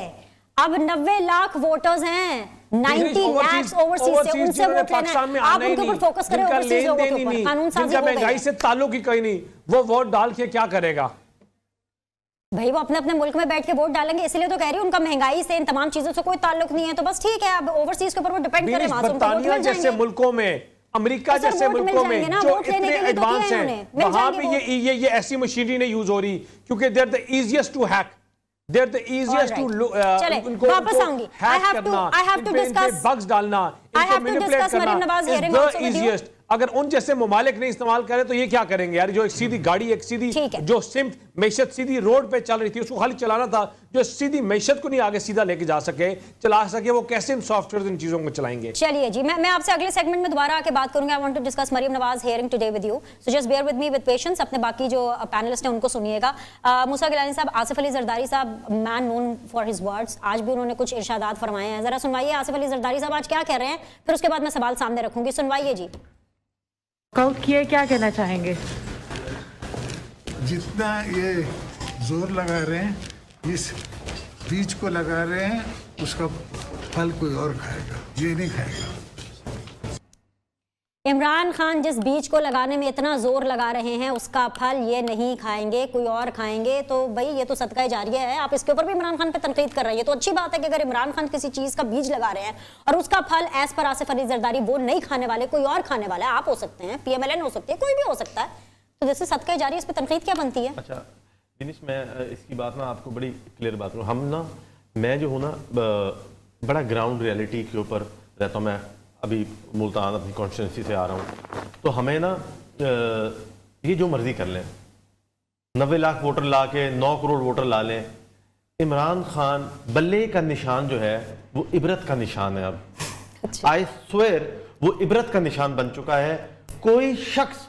अब 90 लाख वोटर्स हैं, 90 लाख ओवरसीज से, उनसे वोट लेना है। आप उनके ऊपर फोकस करें, ओवरसीज लोगों के ऊपर। कानून साजी हो गई, महंगाई से ताल्लुक ही कहीं नहीं, वो वोट डाल के क्या करेगा भाई? वो अपने अपने मुल्क में बैठ के वोट डालेंगे, इसलिए तो कह रही हूँ उनका महंगाई से, इन तमाम चीजों से कोई ताल्लुक नहीं है। तो बस ठीक है, अब ओवरसीज के ऊपर वो डिपेंड करें, बरतानिया जैसे मुल्कों में, अमेरिका जैसे मुल्कों में जो इतने एडवांस हैं, वहां भी ये ऐसी मशीनरी नहीं यूज हो रही, क्योंकि they are the easiest to hack, they are the easiest to उनको वापस आऊंगी। हैक करना, बग्स डालना, इनको मैनिपुलेट करना इज द इजीएस्ट। अगर उन जैसे ममालिक नहीं इस्तेमाल करें तो ये क्या करेंगे यार? जो एक सीधी गाड़ी, एक सीधी जो सिम्प मैशत सीधी रोड पे चल रही थी, उसको खाली चलाना था, जो सीधी मैशत को नहीं आगे सीधा लेके जा सके, चला सके, वो कैसे इन सॉफ्टवेयर इन चीजों को चलाएंगे? चलिए जी, मैं आपसे अगले सेगमेंट में दोबारा आके बात करूंगी। I want to discuss Maryam Nawaz hearing today with you, so just bear with me with patience. अपने बाकी जो पैनलिस्ट हैं उनको सुनिएगा। मूसा गिलानी साहब, आसिफ अली जरदारी साहब, man known for his words, आज भी उन्होंने कुछ इरशादात फरमाए हैं, जरा सुनवाइए आसिफ अली जरदारी साहब आज क्या कह रहे हैं, फिर उसके बाद मैं सवाल सामने रखूंगी। सुनवाइए जी। आउट किए, क्या कहना चाहेंगे? जितना ये जोर लगा रहे हैं, इस बीज को लगा रहे हैं, उसका फल कोई और खाएगा, ये नहीं खाएगा। इमरान खान जिस बीज को लगाने में इतना जोर लगा रहे हैं, उसका फल ये नहीं खाएंगे, कोई और खाएंगे। तो भाई ये तो सदका जारिया है। आप इसके ऊपर भी इमरान खान पे तनकीद कर रहे हैं, तो अच्छी बात है कि अगर इमरान खान किसी चीज़ का बीज लगा रहे हैं और उसका फल एज पर आसिफ अली जरदारी वो नहीं खाने वाले, कोई और खाने वाला है। आप हो सकते हैं, PMLN हो सकती है, कोई भी हो सकता है, तो जैसे सदका जारिया, इस पर तनकीद क्या बनती है? अच्छा दिनेश, मैं इसकी बात ना आपको बड़ी क्लियर बात करूँ। हम ना, मैं जो हूँ ना बड़ा ग्राउंड रियलिटी के ऊपर रहता हूँ। मैं अभी मुल्तान अपनी कॉन्स्टिट्यूंसी से आ रहा हूँ, तो हमें ना ये जो मर्जी कर लें, 90 लाख वोटर ला के 9 करोड़ वोटर ला लें, इमरान खान बल्ले का निशान जो है वो इबरत का निशान है। अब आई स्वेयर वो इबरत का निशान बन चुका है। कोई शख्स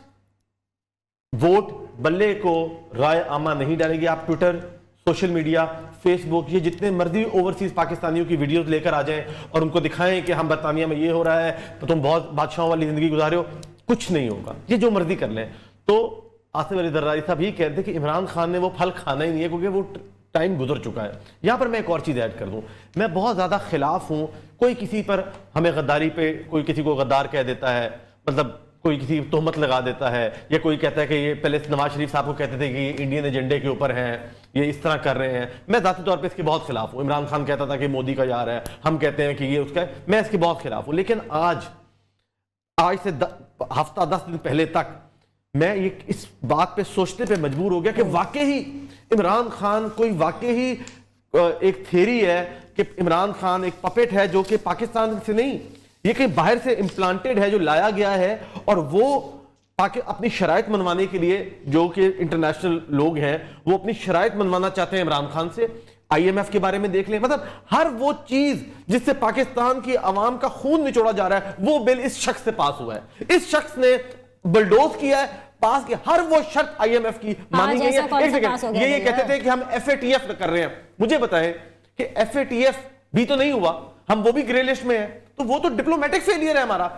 वोट बल्ले को राय आमा नहीं डालेगी। आप ट्विटर, सोशल मीडिया, फेसबुक, ये जितने मर्जी ओवरसीज पाकिस्तानियों की वीडियोस लेकर आ जाएं और उनको दिखाएं कि हम बरतानिया में ये हो रहा है तो तुम बहुत बादशाहों वाली जिंदगी गुजारे हो, कुछ नहीं होगा। ये जो मर्जी कर लें। तो आसिफ अली जरदारी साहब ये कहते हैं कि इमरान खान ने वो फल खाना ही नहीं है, क्योंकि वो टाइम गुजर चुका है। यहाँ पर मैं एक और चीज़ ऐड कर दूँ, मैं बहुत ज़्यादा खिलाफ हूँ कोई किसी पर हमें गद्दारी पे, कोई किसी को गद्दार कह देता है, मतलब कोई किसी तोहमत लगा देता है, या कोई कहता है कि ये पहले नवाज शरीफ साहब को कहते थे कि ये इंडियन एजेंडे के ऊपर हैं, ये इस तरह कर रहे हैं। मैं ज़ाती तौर पे इसके बहुत खिलाफ हूँ। इमरान खान कहता था कि मोदी का यार है, हम कहते हैं कि ये उसका है, मैं इसके बहुत खिलाफ हूँ। लेकिन आज से हफ्ता 10 दिन पहले तक मैं ये इस बात पे सोचने पे मजबूर हो गया कि वाकई ही इमरान खान कोई वाकई ही एक थ्योरी है कि इमरान खान एक पपेट है जो कि पाकिस्तान से नहीं, ये कहीं बाहर से इम्प्लांटेड है, जो लाया गया है, और वो अपनी शराइत मनवाने के लिए, जो कि इंटरनेशनल लोग हैं, वो अपनी शराइत मनवाना चाहते हैं इमरान खान से। IMF के बारे में देख लें, मतलब हर वो चीज जिससे पाकिस्तान की आवाम का खून निचोड़ा जा रहा है, वो बिल इस शख्स से पास हुआ है। इस शख्स ने बुलडोज किया है, पास किया। हर वो शर्त IMF की मानी गई है। एक सेकंड, ये कहते थे कि हम FATF कर रहे हैं। मुझे बताएं कि FATF भी तो नहीं हुआ, हम वो भी ग्रे लिस्ट में है, तो वो तो डिप्लोमेटिक फेलियर है हमारा।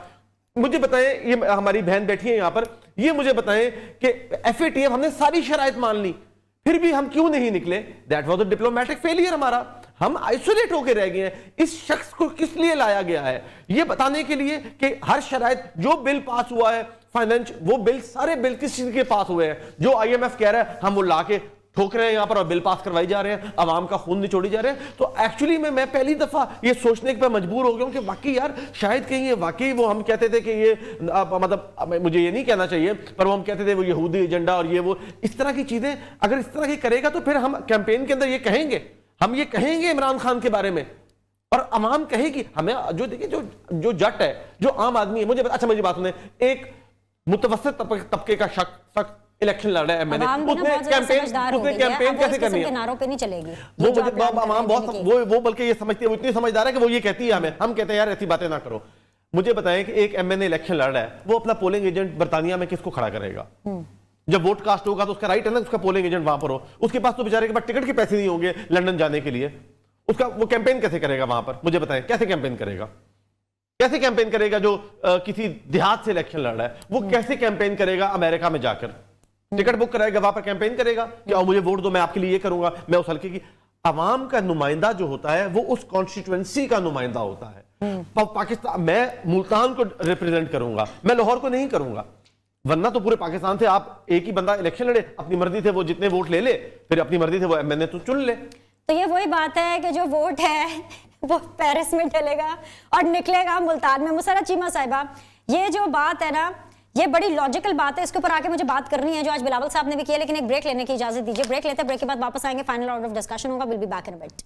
मुझे बताएं, ये हमारी बहन बैठी है यहां पर, ये मुझे बताएं कि FATF हमने सारी शराइत मान ली, फिर भी हम क्यों नहीं निकले? That was the diplomatic failure हमारा। हम आइसोलेट होकर रह गए हैं। इस शख्स को किस लिए लाया गया है? ये बताने के लिए कि हर शराइत, जो बिल पास हुआ है फाइनेंस, वो बिल, सारे बिल किस चीज के पास हुए हैं? जो IMF कह रहा है हम वो लाके ठोक रहे हैं यहां पर और बिल पास करवाई जा रहे हैं, आवाम का खून निचोड़ी जा रहे हैं। तो एक्चुअली मैं पहली दफा ये सोचने पर मजबूर हो गया हूं कि वाकई यार शायद कहीं ये वाकई वो हम कहते थे कि ये मतलब मुझे ये नहीं कहना चाहिए, पर वो हम कहते थे वो यहूदी एजेंडा और ये वो इस तरह की चीजें अगर इस तरह की करेगा तो फिर हम कैंपेन के अंदर ये कहेंगे, हम ये कहेंगे इमरान खान के बारे में, और आवाम कहेगी हमें। जो देखिए, जो जट है, जो आम आदमी है, मुझे बात सुने, एक मुतवस्सित तबके का शख्स इलेक्शन लड़ रहा है एमएनए, आवाम भी ना बहुत ज्यादा समझदार हो गई है, कैंपेन अब वो कैसे इस किस्म करनी के है? नारों पे नहीं चलेगी। वो आवाम बहुत वो बल्कि ये समझती है, वो इतनी समझदार है कि वो ये कहती है हमें, हम कहते हैं यार ऐसी बातें ना करो। मुझे बताएं कि एक एमएनए इलेक्शन लड़ रहा है, वो अपना पोलिंग एजेंट बर्तानिया में किसको खड़ा करेगा? जब वोट कास्ट होगा तो उसका राइट है ना, उसका पोलिंग एजेंट वहां पर हो। उसके पास तो बेचारे के पास टिकट के पैसे नहीं होंगे लंदन जाने के लिए, उसका वो कैंपेन कैसे करेगा वहां पर? मुझे बताएं कैसे कैंपेन करेगा? कैसे कैंपेन करेगा जो किसी देहात से इलेक्शन लड़ रहा है? वो कैसे कैंपेन करेगा अमेरिका में जाकर? टिकट बुक कराएगा, वहां पर कैंपेन करेगा कि आओ मुझे वोट दो, मैं आपके लिए ये करूंगा, मैं उस हल्के की। अवाम का नुमाइंदा जो होता है वो उस कॉन्स्टिट्यूएंसी का नुमाइंदा होता है। पाकिस्तान, मैं मुल्तान को रिप्रेजेंट करूंगा, मैं लाहौर को नहीं करूंगा, वरना तो पूरे पाकिस्तान से आप एक ही बंदा इलेक्शन लड़े, अपनी मर्जी से वो जितने वोट ले ले, फिर अपनी मर्जी से वो एमएनए तो चुन ले। तो ये वही बात है कि जो वोट है वो पेरिस में डलेगा और निकलेगा मुल्तान में। मुसर्रत चीमा साहिबा, ये जो बात है ना, ये बड़ी लॉजिकल बात है, इसके ऊपर आके मुझे बात करनी है जो आज बिलावल साहब ने भी किया, लेकिन एक ब्रेक लेने की इजाजत दीजिए। ब्रेक लेते हैं, ब्रेक के बाद वापस आएंगे, फाइनल राउंड ऑफ डिस्कशन होगा। Will be back in a bit.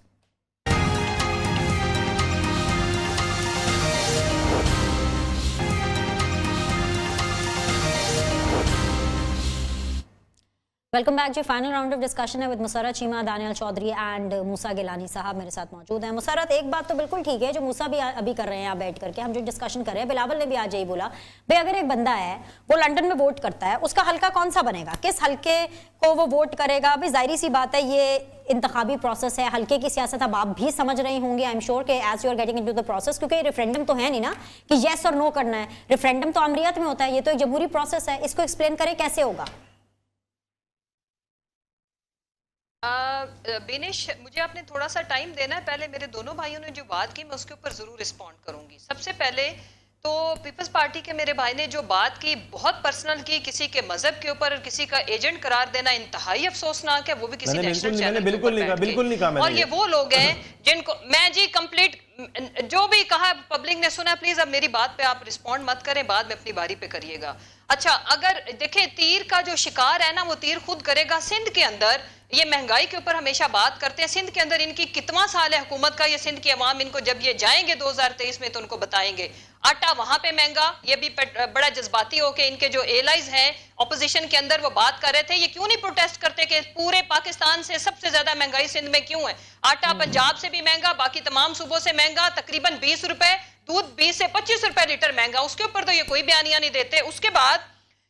Welcome back जी। फाइनल राउंड ऑफ डिस्कशन है विद मुसर्रत चीमा, दानियल चौधरी एंड मूसा गिलानी साहब मेरे साथ मौजूद हैं। मुसर्रत, एक बात तो बिल्कुल ठीक है जो मूसा भी अभी कर रहे हैं, यहाँ बैठ करके हम जो डिस्कशन कर रहे हैं, बिलावल ने भी आज यही बोला भाई अगर एक बंदा है वो लंदन में वोट करता है, उसका हल्का कौन सा बनेगा, किस हल्के को वो वोट करेगा? भाई जाहिर सी बात है ये इंतखाबी प्रोसेस है, हल्के की सियासत अब आप भी समझ रही होंगी आई एम श्योर के as you are getting into the process, क्योंकि रेफरेंडम तो है नहीं ना कि येस और नो करना है, रेफरेंडम तो अमरियत में होता है, ये तो एक जमहूरी प्रोसेस है। इसको एक्सप्लेन करें कैसे होगा? बेनिश, मुझे आपने थोड़ा सा टाइम देना है। पहले मेरे दोनों भाइयों ने जो बात की मैं उसके ऊपर जरूर रिस्पॉन्ड करूंगी। सबसे पहले तो पीपल्स पार्टी के मेरे भाई ने जो बात की बहुत पर्सनल की, किसी के मजहब के ऊपर किसी का एजेंट करार देना इंतहाई अफसोसनाक है, वो भी किसी नेशनल चैनल बिल्कुल नहीं कहा। और ये वो लोग हैं जिनको मैं जी कंप्लीट जो भी कहा पब्लिक ने सुना, प्लीज अब मेरी बात पे आप रिस्पॉन्ड मत करें, बाद में अपनी बारी पे करिएगा। अच्छा, अगर देखें तीर का जो शिकार है ना वो तीर खुद करेगा। सिंध के अंदर ये महंगाई के ऊपर हमेशा बात करते हैं, सिंध के अंदर इनकी कितना साल है हुकूमत का, ये सिंध की अवाम इनको जब ये जाएंगे 2023 में तो उनको बताएंगे। आटा वहां पे महंगा, ये भी बड़ा जज्बाती होके इनके जो एलाइज हैं ऑपोजिशन के अंदर वो बात कर रहे थे, ये क्यों नहीं प्रोटेस्ट करते कि पूरे पाकिस्तान से सबसे ज्यादा महंगाई सिंध में क्यों है? आटा पंजाब से भी महंगा, बाकी तमाम सूबों से महंगा, तकरीबन 20 रुपए, दूध 20 से 25 रुपए लीटर महंगा, उसके ऊपर तो ये कोई बयानिया नहीं देते। उसके बाद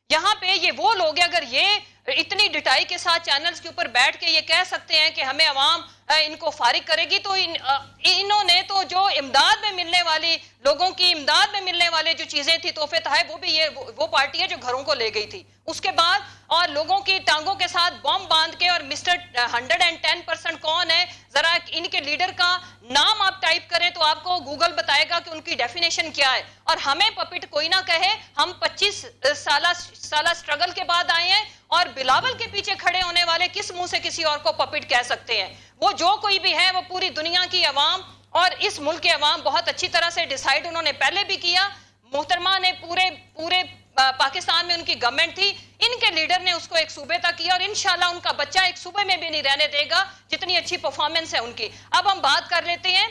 यहाँ पे ये वो लोग हैं, अगर ये इतनी डिटाई के साथ चैनल्स के ऊपर बैठ के ये कह सकते हैं कि हमें अवाम इनको फारिग करेगी, तो इन्होंने तो जो इमदाद में मिलने वाली लोगों की इमदाद में मिलने वाले जो चीजें थी, तोहफे तहफ, वो भी ये वो पार्टी है जो घरों को ले गई थी। उसके बाद और लोगों की टांगों के साथ बॉम्ब बांध के, और मिस्टर 110% कौन है, जरा इनके लीडर का नाम आप टाइप करें तो आपको गूगल बताएगा कि उनकी डेफिनेशन क्या है। और हमें पपिट कोई ना कहे, हम 25 साल स्ट्रगल के बाद आए हैं, और बिलावल के पीछे खड़े होने वाले किस मुंह से किसी और को पपिट कह सकते हैं? वो जो कोई भी है वो पूरी दुनिया की अवाम और इस मुल्क के अवाम बहुत अच्छी तरह से डिसाइड उन्होंने पहले भी किया। मोहतरमा ने पूरे पाकिस्तान में उनकी गवर्नमेंट थी, इनके लीडर ने उसको एक सूबे तक किया, और इंशाल्लाह उनका बच्चा एक सूबे में भी नहीं रहने देगा जितनी अच्छी परफॉर्मेंस है उनकी। अब हम बात कर लेते हैं,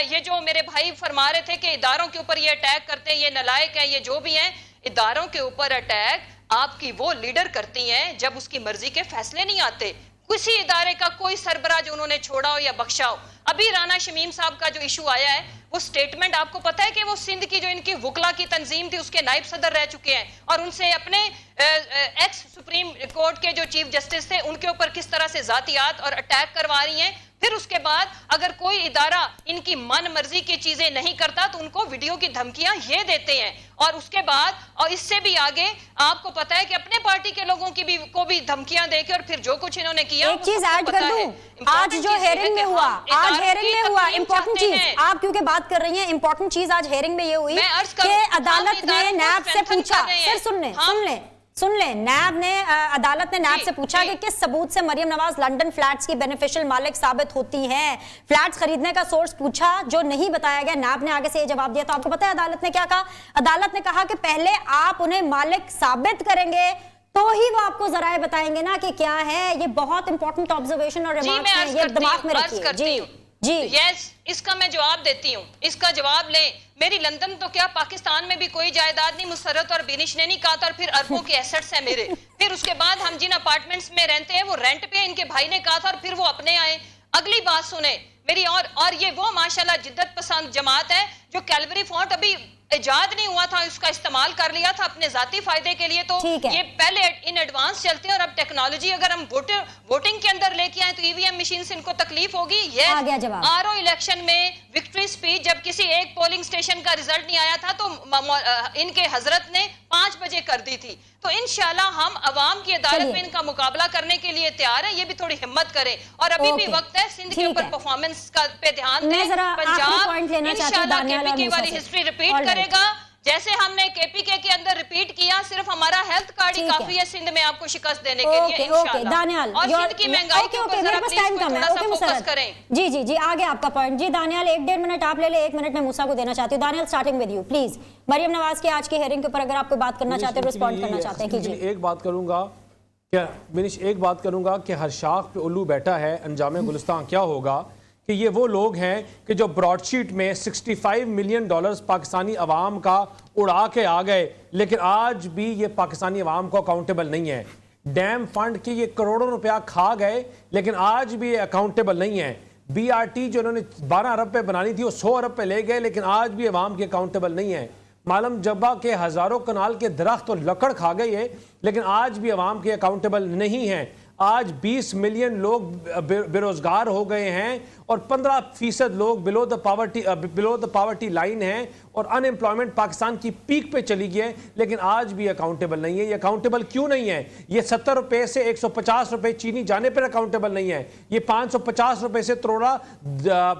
ये जो मेरे भाई फरमा रहे थे कि इदारों के ऊपर ये अटैक करते हैं, ये नालायक है, ये जो भी है, इदारों के ऊपर अटैक आपकी वो लीडर करती हैं जब उसकी मर्जी के फैसले नहीं आते। किसी इदारे का कोई सरबराह जो उन्होंने छोड़ा हो या बख्शा हो। अभी राना शमीम साहब का जो इशू आया है, वो स्टेटमेंट आपको पता है कि वो सिंध की जो इनकी वकला की तंजीम थी उसके नायब सदर रह चुके हैं, और उनसे अपने एक्स सुप्रीम कोर्ट के जो चीफ जस्टिस थे उनके ऊपर किस तरह से जातियात और अटैक करवा रही हैं। फिर उसके बाद अगर कोई इदारा इनकी मन मर्जी की चीजें नहीं करता तो उनको वीडियो की धमकियां ये देते हैं, और उसके बाद और इससे भी आगे आपको पता है कि अपने पार्टी के लोगों की भी को भी धमकियां देके, और फिर जो कुछ इन्होंने किया। एक चीज ऐड कर दूं, आज जो हेयरिंग में हुआ, आज हेयरिंग में हुआ इंपॉर्टेंट चीज, आप क्योंकि बात कर रही हैं, इंपॉर्टेंट चीज आज हेयरिंग में ये हुई कि अदालत ने नैब से पूछा, फिर सुन ले, नैब ने अदालत ने नैब से पूछा कि किस सबूत से मरियम नवाज लंदन फ्लैट्स की बेनिफिशियल मालिक साबित होती हैं। फ्लैट्स खरीदने का सोर्स पूछा जो नहीं बताया गया, नैब ने आगे से ये जवाब दिया। तो आपको पता है अदालत ने क्या कहा? अदालत ने कहा कि पहले आप उन्हें मालिक साबित करेंगे तो ही वो आपको जराए बताएंगे ना कि क्या है। ये बहुत इंपॉर्टेंट ऑब्जर्वेशन और रिमार्क्स हैं, ये दिमाग में रखिए जी। जी यस, इसका मैं जवाब देती हूँ, इसका जवाब लें। मेरी लंदन तो क्या पाकिस्तान में भी कोई जायदाद नहीं, मुसर्रत और बिनिश ने नहीं कहा था, और फिर अरबों के एसेट्स हैं मेरे। फिर उसके बाद हम जिन अपार्टमेंट्स में रहते हैं वो रेंट पे इनके भाई ने कहा था और फिर वो अपने आए। अगली बात सुने मेरी, और ये वो माशाल्लाह जिद्दत पसंद जमात है जो कैलवरी फॉन्ट अभी इजाद नहीं हुआ था, उसका इस्तेमाल कर लिया था अपने जाती फायदे के लिए। तो ये पहले इन एडवांस चलते हैं, और अब टेक्नोलॉजी अगर हम वोटिंग के अंदर लेके आए तो ईवीएम मशीन से इनको तकलीफ होगी। ये आरओ इलेक्शन में विक्ट्री स्पीच जब किसी एक पोलिंग स्टेशन का रिजल्ट नहीं आया था तो इनके हजरत ने 5 बजे कर दी थी। तो इंशाल्लाह हम अवाम की अदालत में इनका मुकाबला करने के लिए तैयार है। ये भी थोड़ी हिम्मत करें, और अभी भी वक्त है सिंध के ऊपर परफॉर्मेंस का पे ध्यान दें। पंजाब इंशाल्लाह केपीके वाली हिस्ट्री रिपीट करेगा, जैसे हमने केपीके के अंदर रिपीट किया। सिर्फ हमारा हेल्थ कार्ड ही काफी है सिंध में आपको शिकस्त देने के लिए इंशाल्लाह। दानियाल, और सिंध की महंगाई के ऊपर जरा प्लीज थोड़ा सा फोकस करें। जी जी जी, आगे आपका पॉइंट। जी दानियाल, 1-1.5 मिनट आप ले ले, 1 मिनट में मूसा को देना चाहती हूँ। Daniyal, starting with you please. Maryam Nawaz की आज की हेयरिंग के ऊपर अगर आप कोई बात करना चाहते हैं, रिस्पॉन्ड करना चाहते हैं, कीजिए। एक बात करूंगा क्या मिनिश, एक बात करूंगा कि हर शाख पे उल्लू बैठा है, अंजाम गुलिस्तान क्या होगा कि ये वो लोग हैं कि जो ब्रॉडशीट में $65 मिलियन पाकिस्तानी अवाम का उड़ा के आ गए, लेकिन आज भी ये पाकिस्तानी अवाम को अकाउंटेबल नहीं है। डैम फंड की ये करोड़ों रुपया खा गए, लेकिन आज भी ये अकाउंटेबल नहीं है। BRT जो उन्होंने 12 अरब पे बनानी थी वो 100 अरब पे ले गए, लेकिन आज भी अवाम के अकाउंटेबल नहीं है। मालम जब्बा के हज़ारों कनाल के दरख्त और लकड़ खा गए है, लेकिन आज भी अवाम के अकाउंटेबल नहीं हैं। आज 20 मिलियन लोग बेरोजगार हो गए हैं और 15% लोग बिलो द पावर्टी लाइन हैं, और अनएम्प्लॉयमेंट पाकिस्तान की पीक पे चली गई है, लेकिन आज भी अकाउंटेबल नहीं है। ये अकाउंटेबल क्यों नहीं है? ये 70 रुपए से 150 रुपए चीनी जाने पर अकाउंटेबल नहीं है। ये 550 रुपए से तोड़ा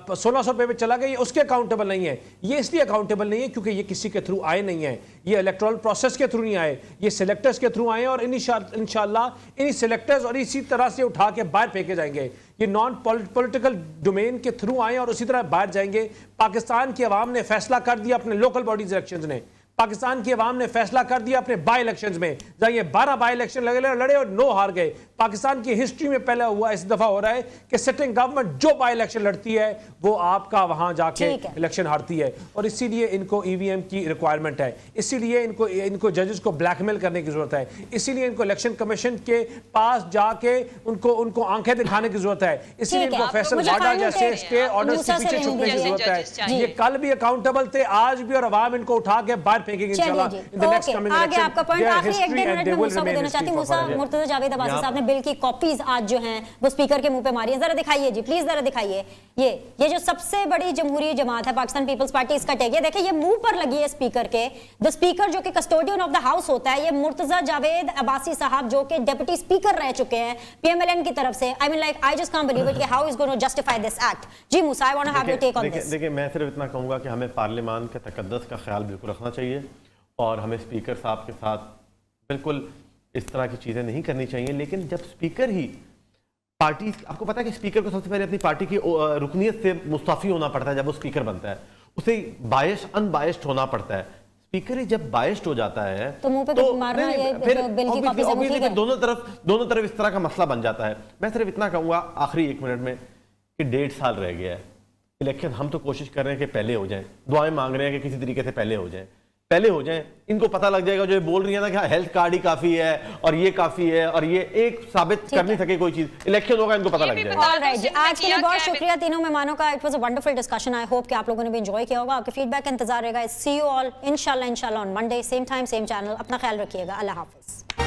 1600 रुपए पे चला गया, ये उसके अकाउंटेबल नहीं है। ये इसलिए अकाउंटेबल नहीं है क्योंकि ये किसी के थ्रू आए नहीं है, ये इलेक्टोरल प्रोसेस के थ्रू नहीं आए, ये सिलेक्टर्स के थ्रू आए, और इंशाल्लाह इन्हीं सिलेक्टर्स और इसी तरह से उठा के बाहर फेंके जाएंगे। ये नॉन पॉलिटिकल डोमेन के थ्रू आए और उसी तरह बाहर जाएंगे। पाकिस्तान की आवाम ने फैसला कर दिया अपने लोकल बॉडीज इलेक्शंस ने, पाकिस्तान की आवाम ने फैसला कर दिया अपने बाई इलेक्शंस में, जहाँ ये 12 बाई इलेक्शन लड़े और 9 हार गए। पाकिस्तान की हिस्ट्री में पहला हुआ, इस दफा हो रहा है कि सिटिंग गवर्नमेंट जो बाई इलेक्शन लड़ती है वो आपका वहां जाके इलेक्शन हारती है, और इसीलिए इनको ईवीएम की रिक्वायरमेंट है, इसीलिए इनको जजेस को ब्लैकमेल करने की जरूरत है, इसीलिए इनको इलेक्शन कमीशन के पास जाके उनको आंखें दिखाने की जरूरत है, इसीलिए इनको फैसल वाडा जैसे स्टे ऑर्डर्स के पीछे छुपने की जरूरत है। ये कल भी अकाउंटेबल थे, आज भी, और अवाम इनको उठा के बाहर फेंकेंगे इंशाल्लाह in the next coming election. आगे आपका पॉइंट आखिरी 1-1.5 मिनट में मूसा को देना चाहती हूं। मूसा, मुर्तजा जावेद अब्बासी साहब ने बिल की कॉपीज आज जो हैं वो स्पीकर के मुंह पे मारी है, जरा दिखाइए जी प्लीज, जरा दिखाइए। ये जो सबसे बड़ी जमहूरी जमात है पाकिस्तान पीपल्स पार्टी, इसका टैग है, देखिए ये मुंह पर लगी है स्पीकर के। द स्पीकर जो कि कस्टोडियन ऑफ द हाउस होता है, ये मुर्तजा जावेद अब्बासी साहब जो कि डिप्टी स्पीकर रह चुके हैं PMLN की तरफ से। I mean like I just can't believe it कि how is going to justify this act. जी Musa, I want to have your take on this. देखिए, मैं सिर्फ इतना कहूंगा कि हमें पार्लियामान के तकद्दुस का ख्याल बिल्कुल रखना चाहिए, और हमें स्पीकर साहब के साथ बिल्कुल इस तरह की चीज़ें नहीं करनी चाहिए। लेकिन जब स्पीकर ही पार्टी, आपको पता है कि स्पीकर को सबसे पहले अपनी पार्टी की रुकनीत से मुस्ताफ़ी होना पड़ता है। जब वो स्पीकर बनता है उसे अनबायस्ड होना पड़ता है। स्पीकर ही जब बायस्ड हो जाता है तो मुंह पे मारना, ये बिल की कॉपी से ठीक है, दोनों तरफ इस तरह का मसला बन जाता है। मैं सिर्फ इतना कहूँगा आखिरी 1 मिनट में कि 1.5 साल रह गया है इलेक्शन। हम तो कोशिश कर रहे हैं कि पहले हो जाए, दुआएं मांग रहे हैं कि किसी तरीके से पहले हो जाए। इनको पता लग जाएगा, जो ये बोल रही है ना कि हेल्थ कार्ड ही काफी है और ये काफी है, और ये एक साबित कर नहीं सके कोई चीज, इलेक्शन होगा इनको पता लग जाएगा। ऑलराइट जी, आज के लिए बहुत शुक्रिया तीनों मेहमानों का। It was a wonderful discussion. I hope कि आप लोगों ने भी एंजॉय किया होगा। आपके फीडबैक का इंतजार रहेगा। सी यू ऑल इंशाल्लाह on Monday, same time same channel. अपना ख्याल रखिएगा। अल्लाह हाफिज।